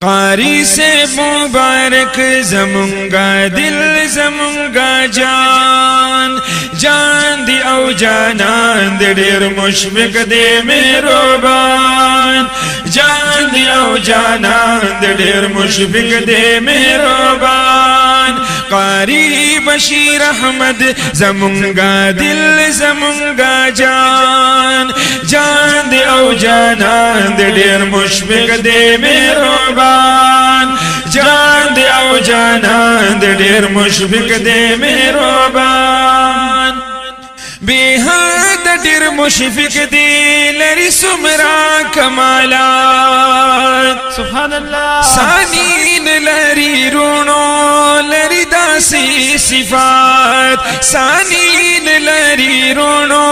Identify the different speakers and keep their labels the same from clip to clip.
Speaker 1: قاری سے مبارک زمونگا دل زمونگا جان جان دی او جانان دی ډیر مشفق دی مهربان جان دی او جانان دی ډیر مشفق دی مهربان قاری بشیر احمد زمونگا دل زمونگا جان جان دی او جانان دی ډیر مشفق دی مهربان جان دی او جانان دی ډیر مشفق دی مهربان بے حد ډیر مشفق دی لری سمرا کمالات
Speaker 2: سبحان الله
Speaker 1: سانین لری رونو لری داسی صفات سانین لری رونو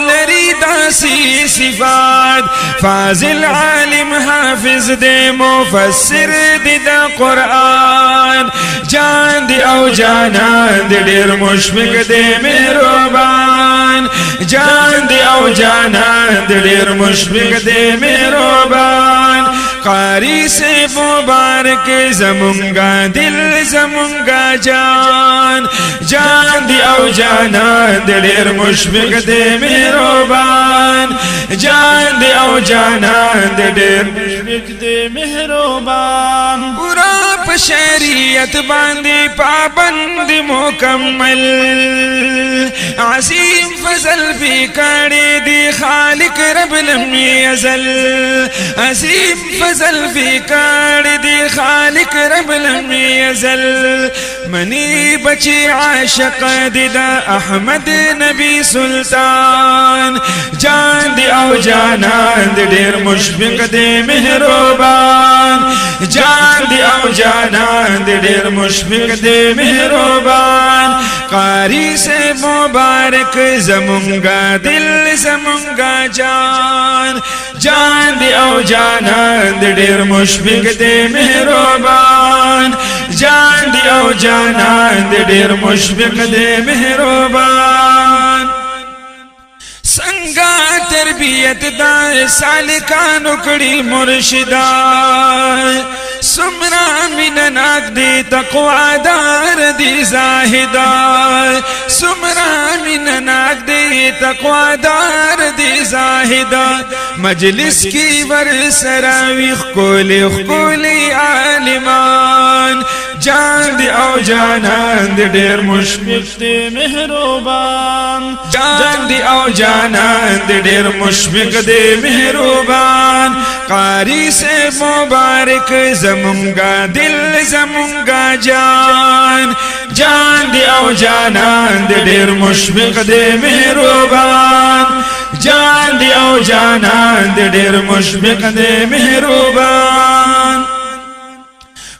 Speaker 1: لری داسی صفات فاضل عالم حافظ دے مفسر دی دا قرآن جان دی او جانان دی ډیر مشفق دی مهربان جان دی او جانان دی ډیر مشفق دی مهربان قاری سے مبارک زمونگا دل زمونگا جان جان دی او جانان دی ډیر مشفق دی مهربان جان دی او جانان دی ډیر
Speaker 2: مشفق دی مهربان
Speaker 1: پورا په شریعت باندې پابند مکمل عظیم فضل فی کړي دی خالق رب لم یزل عظیم فضل فی کړي دی خالق رب لم یزل منی بچی عاشق دی دا احمد نبی سلطان جان دی او جانان دی ډیر مشفق دی مهربان جان دی او جانان دی ډیر مشفق دی مهربان قاری سے مبارک زمونگا دل زمونگا جان جان دی او جانان دی ډیر مشفق دی مهربان جان دی او جانان دی ډیر مشفق دی مهربان سنگا تربیت دا سالکانو کڑی مرشدا سمرا من ناک دی تقوی دار دی زاہدا سمرا من ناک دی تقوی دار دی زاہدا مجلس کی ورسراوی خکولی عالمان جان دی او جانان دی ډیر مشفق
Speaker 2: دی مهربان
Speaker 1: جان دی او جانان دی ډیر مشفق دی مهربان قاری سے مبارک زمونگا دل زمونگا جان جان دی او جانان دی ډیر مشفق دی مهربان جان دی او جانان دی ډیر مشفق دی مهربان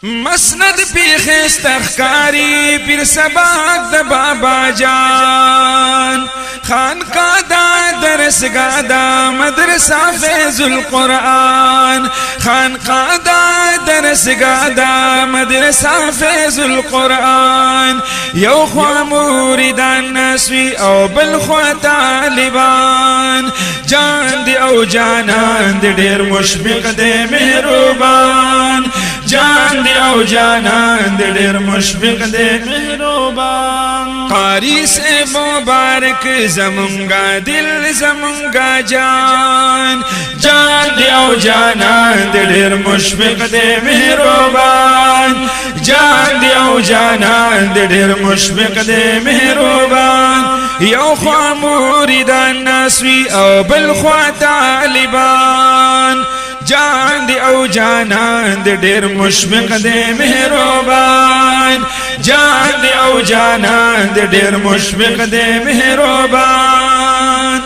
Speaker 1: مسند پیخ استخکاری پیر سباق دا بابا جان خانقاہ دا درسگاہ دا مدرسہ فیض القرآن خانقاہ دا درسگاہ دا مدرسہ فیض القرآن یو خوا موریدان نسوی او بلخوا طالبان جان دی او جانان دی ډیر مشفق دی مهربان جان دی او جانان دی ډیر مشفق دی
Speaker 2: مهربان
Speaker 1: قاری سے مبارک زمونگا دل زمونگا جان جان دی او جانان دی ډیر مشفق دی مهربان جان دی او جانان دی ډیر مشفق دی مهربان یو خوا موریدان ناسوی او بل خوا طالبان جان دی او جانان دی ډیر مشفق دی مهربان جان دی او جانان دی ډیر مشفق دی مهربان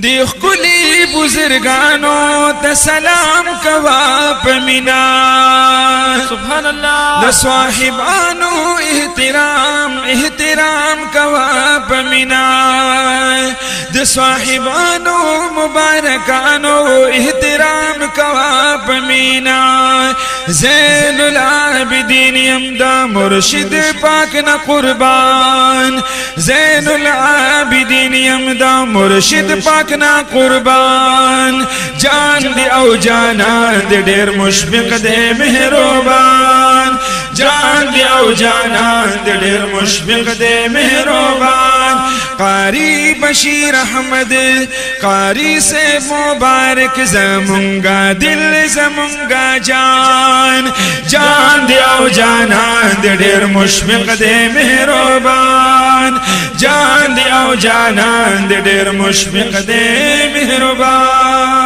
Speaker 1: دی خکلی بزرگانو تا سلام کوا پمینا
Speaker 2: سبحان الله
Speaker 1: دا صاحبانو احترام کوا پمینا دا صاحبانو مبارکانو احترام کوا پمینا زین العابدین یم دا مرشد پاک نا قربان زین العابدین یم دا مرشد پاک نا قربان جان دی او جانان دی ډیر مشفق دی مهربان جان دی او جانان دی ډیر مشفق دی مهربان قاری بشیر احمد قاری سے مبارک زمونگا دل زمونگا جان جان دی او جانان دی ډیر مشفق دی مهربان جان دی او جانان دی ډیر مشفق دی مهربان